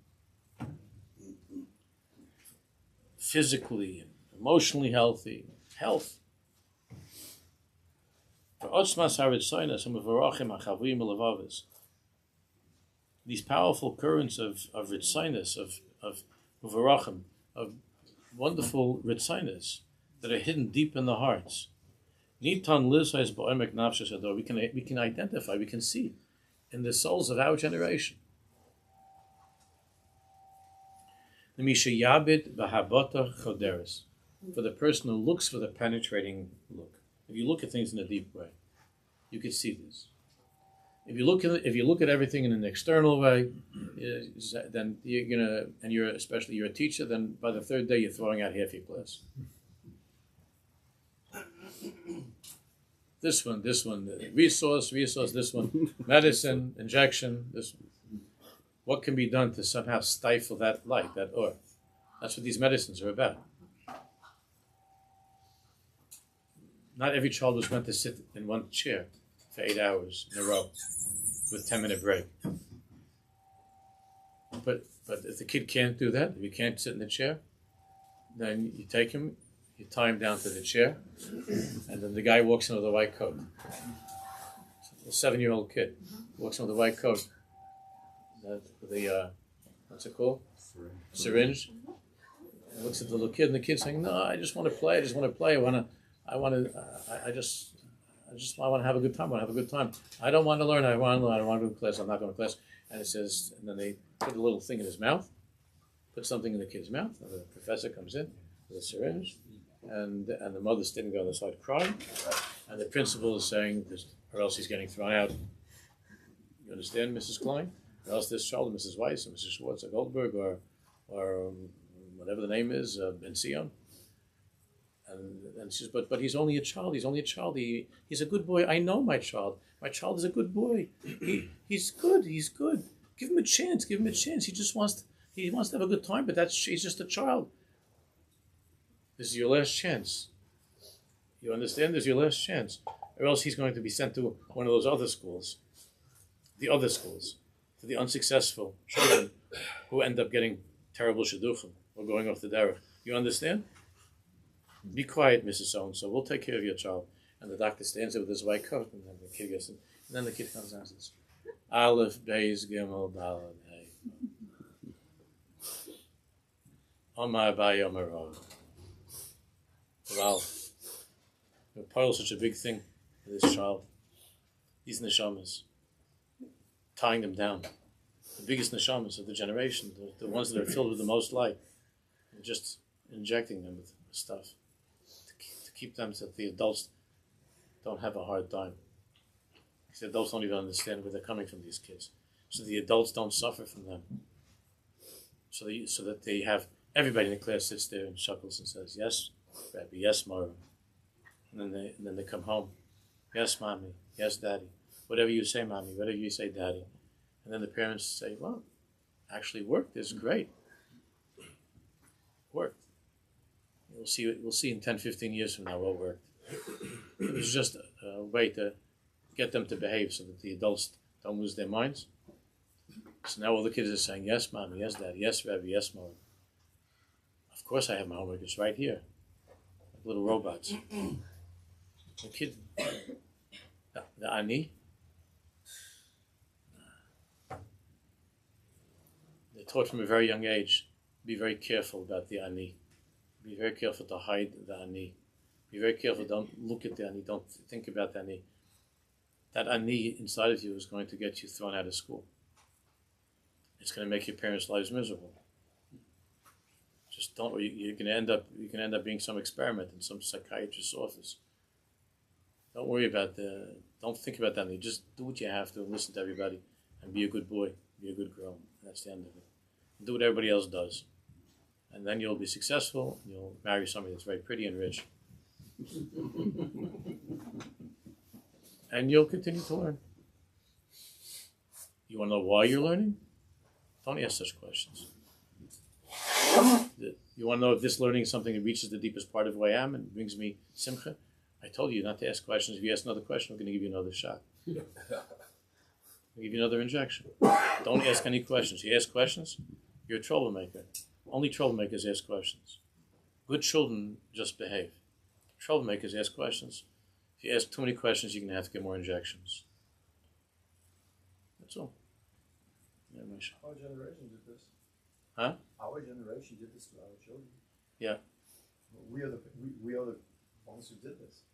Physically and emotionally healthy, health. These powerful currents of ritzinus, of uvarachim, of wonderful ritzinus that are hidden deep in the hearts. We can identify, we can see in the souls of our generation. For the person who looks for the penetrating look. If you look at things in a deep way, you can see this. If you look at everything in an external way, then you're gonna, and you're a teacher, then by the third day you're throwing out half your class. This one, resource, this one, medicine, injection, this one. What can be done to somehow stifle that light, that aura? That's what these medicines are about. Not every child was meant to sit in one chair for 8 hours in a row with 10-minute break. But if the kid can't do that, if he can't sit in the chair, then you take him, you tie him down to the chair, and then the guy walks in with a white coat. A 7-year-old kid walks in with a white coat. With the what's it called? Syringe. And looks at the little kid, and the kid's saying, "No, I just want to play. I just want to play. I want to have a good time. I don't want to learn. I want to learn. I want to go to class. I'm not going to class." And it says, and then they put a little thing in his mouth, put something in the kid's mouth, and the professor comes in with a syringe, and the mother's standing on the side crying, and the principal is saying, or else he's getting thrown out. You understand, Mrs. Klein? Or else this child, Mrs. Weiss, or Mrs. Schwartz, or Goldberg, or whatever the name is, Ben Sion. And she says, but he's only a child. He's a good boy. I know my child. My child is a good boy. He's good. Give him a chance. He wants to have a good time, but he's just a child. This is your last chance. You understand? This is your last chance. Or else he's going to be sent to one of those other schools. The other schools. For the unsuccessful children who end up getting terrible shidduchim or going off the derech. You understand? Be quiet, Mrs. So-and-so. We'll take care of your child. And the doctor stands there with his white coat, and then the kid gets in. And then the kid comes down and says, Aleph, Beis, Gimel, Daled, Hey. Omar Bay, Omar Rov. Wow. You pile such a big thing for this child. These neshamas. Tying them down. The biggest neshamas of the generation, the ones that are filled with the most light, and just injecting them with stuff to keep them so that the adults don't have a hard time. Because the adults don't even understand where they're coming from, these kids. So the adults don't suffer from them. So that they have, everybody in the class sits there and chuckles and says, yes, Rabbi, yes, Mavo. And then they come home. Yes, Mommy. Yes, Daddy. Whatever you say, Mommy. Whatever you say, Daddy. And then the parents say, well, actually worked. It's great. Worked. We'll see in 10, 15 years from now what worked. It was just a way to get them to behave so that the adults don't lose their minds. So now all the kids are saying, yes, Mommy. Yes, Daddy. Yes, Rabbi. Yes, Mavo. Of course I have my homework. It's right here. Like little robots. The kid, the ani, they're taught from a very young age, be very careful about the ani. Be very careful to hide the ani. Be very careful, don't look at the ani, don't think about the ani. That ani inside of you is going to get you thrown out of school. It's going to make your parents' lives miserable. Just don't, or you can end up being some experiment in some psychiatrist's office. Don't worry about don't think about that. Just do what you have to and listen to everybody and be a good boy, be a good girl. That's the end of it. Do what everybody else does. And then you'll be successful. And you'll marry somebody that's very pretty and rich. And you'll continue to learn. You want to know why you're learning? Don't ask such questions. You want to know if this learning is something that reaches the deepest part of who I am and brings me simcha? I told you not to ask questions. If you ask another question, I'm going to give you another shot. I'll give you another injection. Don't ask any questions. You ask questions, you're a troublemaker. Only troublemakers ask questions. Good children just behave. Troublemakers ask questions. If you ask too many questions, you're going to have to get more injections. That's all. Yeah, Moshe. Our generation did this. Huh? Our generation did this to our children. Yeah. We are the ones who did this.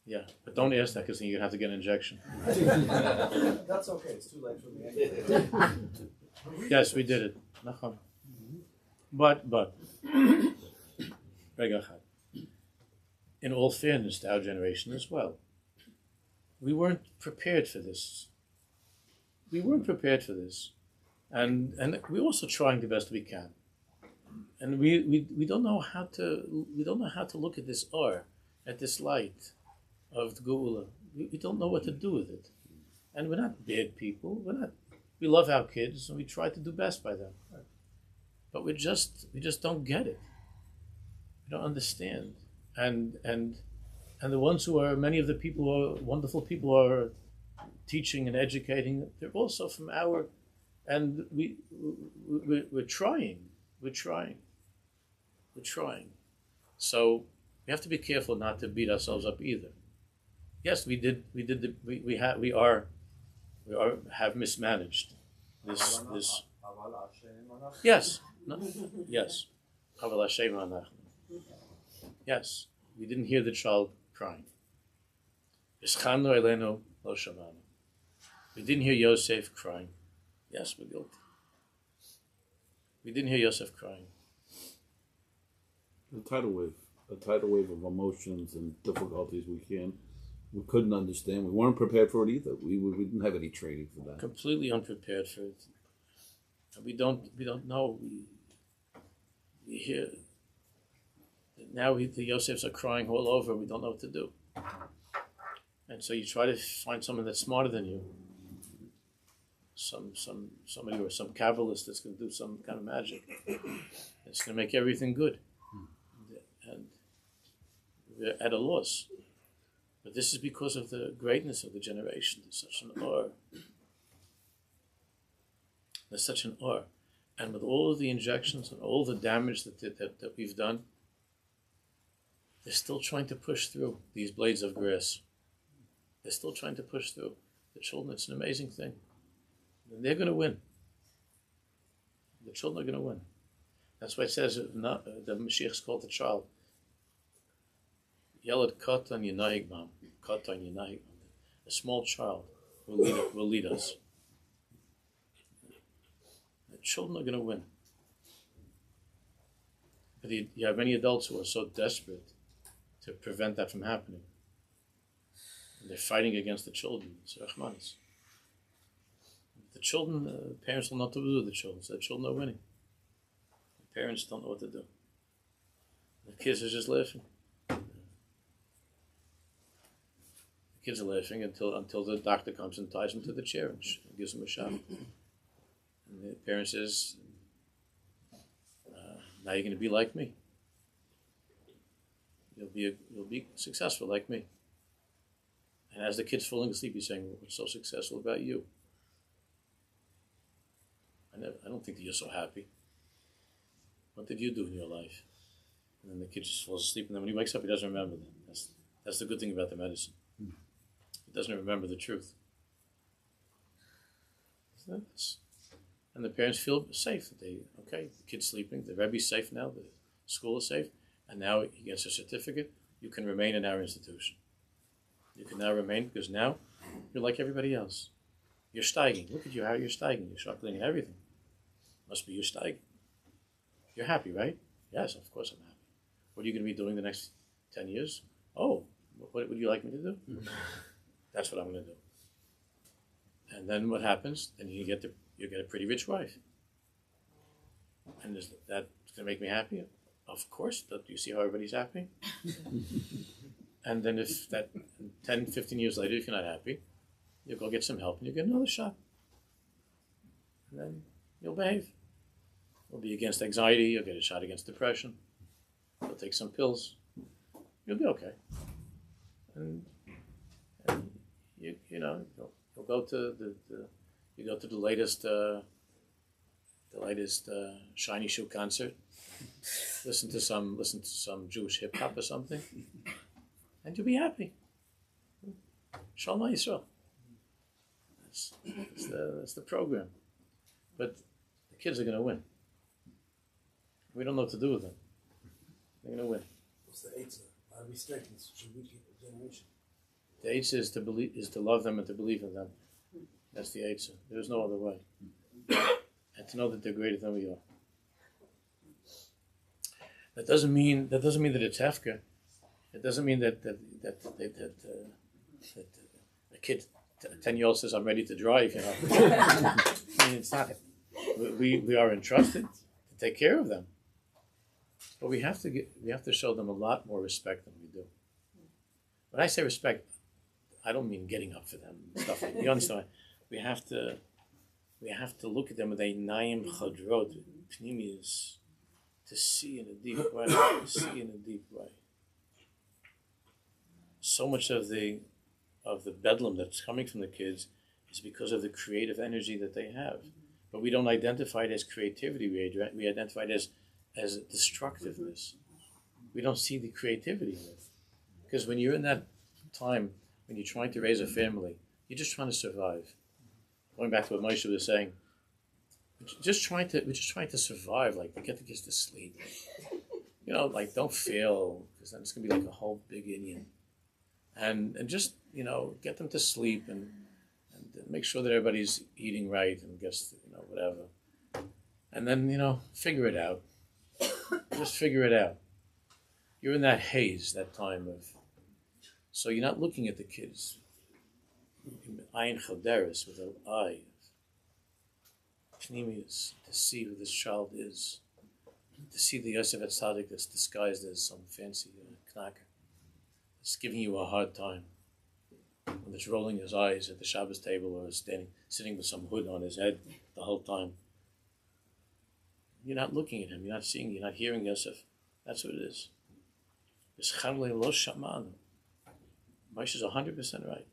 Yeah, but don't ask that because then you're going to have to get an injection. That's okay. It's too late for me anyway. Yes, we did it. But, in all fairness to our generation as well, we weren't prepared for this. We weren't prepared for this. And we're also trying the best we can. And we don't know how to look at this or at this light of the Geula. We don't know what to do with it. And we're not bad people. We love our kids and we try to do best by them. But we just don't get it. We don't understand. And the ones who are, many of the people who are wonderful people who are teaching and educating, they're also from our, and we're trying. So we have to be careful not to beat ourselves up either. Yes, we have mismanaged this. Yes. No, yes. Yes. We didn't hear the child crying. We didn't hear Yosef crying. Yes, we're guilty. We didn't hear Yosef crying. A tidal wave of emotions and difficulties we couldn't understand. We weren't prepared for it either. We didn't have any training for that. Completely unprepared for it. And we don't know. We hear now the Yosefs are crying all over. We don't know what to do. And so you try to find someone that's smarter than you. Somebody or some Kabbalist that's going to do some kind of magic. It's going to make everything good. And we're at a loss. But this is because of the greatness of the generation. There's such an awe. There's such an awe. And with all of the injections and all the damage that we've done, they're still trying to push through these blades of grass. They're still trying to push through. The children, it's an amazing thing. And they're going to win. The children are going to win. That's why it says the Mashiach is called the child. Yelad katan yinahig mam. Katan yinahig mam. A small child will lead us. The children are going to win. But you have many adults who are so desperate to prevent that from happening. And they're fighting against the children. It's Rahmanis. The children, parents will not know what to do with the children, so the children are winning. The parents don't know what to do. The kids are just laughing. The kids are laughing until the doctor comes and ties them to the chair and gives them a shot. And the parent says, now you're going to be like me. You'll be successful like me. And as the kid's falling asleep, he's saying, what's so successful about you? I don't think that you're so happy. What did you do in your life? And then the kid just falls asleep, and then when he wakes up, he doesn't remember that. That's the good thing about the medicine. He doesn't remember the truth. And the parents feel safe. The kid's sleeping, the Rebbe's safe now, the school is safe, and now he gets a certificate. You can remain in our institution. You can now remain, because now you're like everybody else. You're steiging. Look at you, how you're steiging. You're shuckling and everything. Must be your steiging. You're happy, right? Yes, of course I'm happy. What are you going to be doing the next 10 years? Oh, what would you like me to do? That's what I'm going to do. And then what happens? Then you get a pretty rich wife. And is that going to make me happy? Of course. Do you see how everybody's happy? And then if that 10, 15 years later, if you're not happy, you'll go get some help and you get another shot. And then you'll behave. You'll be against anxiety, you'll get a shot against depression. You'll take some pills. You'll be okay. And you'll go to the latest Shiny Shoe concert. Listen to some Jewish hip hop or something. And you'll be happy. Shalom Yisrael. That's the program. But the kids are going to win. We don't know what to do with them. They're going to win. What's the answer? Why are we striking such a wicked generation? The answer is to love them and to believe in them. That's the answer. There's no other way. And to know that they're greater than we are. That doesn't mean that it's hefker. It doesn't mean that a kid 10-year-old says, "I'm ready to drive." I mean, it's not. We are entrusted to take care of them, but we have to show them a lot more respect than we do. When I say respect, I don't mean getting up for them and stuff like that. You understand? We have to look at them with a naim chadrot pnimius, to see in a deep way. So much of the bedlam that's coming from the kids is because of the creative energy that they have. But we don't identify it as creativity, we identify it as destructiveness. We don't see the creativity in it. Because when you're in that time, when you're trying to raise a family, you're just trying to survive. Going back to what Moshe was saying, we're just trying to survive, like to get the kids to sleep. Like don't fail, because then it's going to be like a whole big Indian. And just, get them to sleep and make sure that everybody's eating right and gets, whatever. And then, figure it out. Just figure it out. You're in that haze, that time of, so you're not looking at the kids. Ayin Choderes, with an eye of Pnimius, to see who this child is. To see the Yosef Tzaddik that's disguised as some fancy knacker. It's giving you a hard time. When it's rolling his eyes at the Shabbos table or sitting with some hood on his head the whole time. You're not looking at him, you're not seeing, you're not hearing Yosef. That's what it is. It's Chamle Lo Shaman. Moshe is 100% right.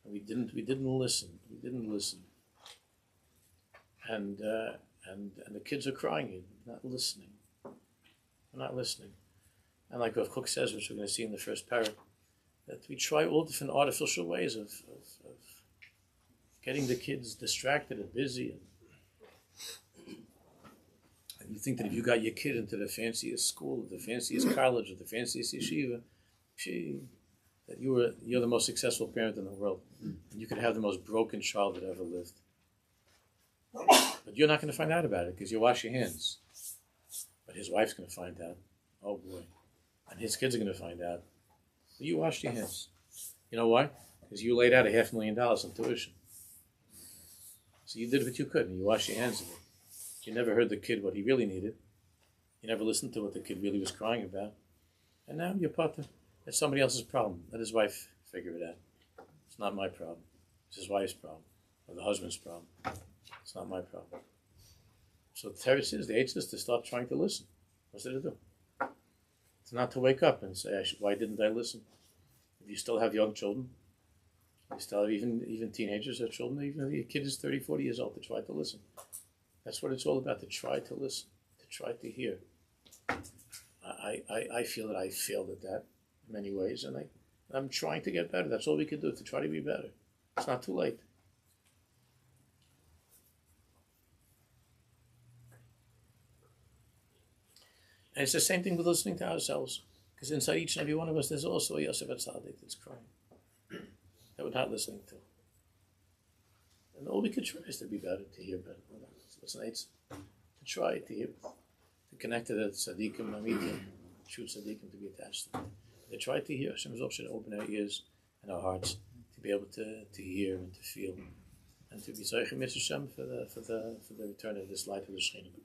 And we didn't listen. We didn't listen. And the kids are crying, you're not listening. We're not listening. And like Rav Kook says, which we're going to see in the first paragraph, that we try all different artificial ways of getting the kids distracted and busy. And you think that if you got your kid into the fanciest school, or the fanciest college, or the fanciest yeshiva, that you're the most successful parent in the world. And you could have the most broken child that ever lived. But you're not going to find out about it because you wash your hands. But his wife's going to find out. Oh boy. And his kids are going to find out. But you washed your hands. You know why? Because you laid out $500,000 in tuition. So you did what you could, and you washed your hands of it. You never heard the kid what he really needed. You never listened to what the kid really was crying about. And now you're part of it's somebody else's problem. Let his wife figure it out. It's not my problem. It's his wife's problem. Or the husband's problem. It's not my problem. So the teretz is, the Aish is to start trying to listen. What's it to do? It's not to wake up and say, why didn't I listen? If you still have young children, you still have even teenagers or children, even if your kid is 30, 40 years old, to try to listen. That's what it's all about, to try to listen, to try to hear. I feel that I failed at that in many ways, and I'm trying to get better. That's all we can do, to try to be better. It's not too late. And it's the same thing with listening to ourselves. Because inside each and every one of us, there's also a Yosef Tzaddik that's crying. That we're not listening to. And all we could try is to be better, to hear better. What's an Aish? To try to hear, to connect to the tzaddikim, true tzaddikim, to be attached to them. To try to hear. Hashem should open our ears and our hearts to be able to hear and to feel. And to be Zayich Mitzvah Hashem for the return of this light of the Shekhinah.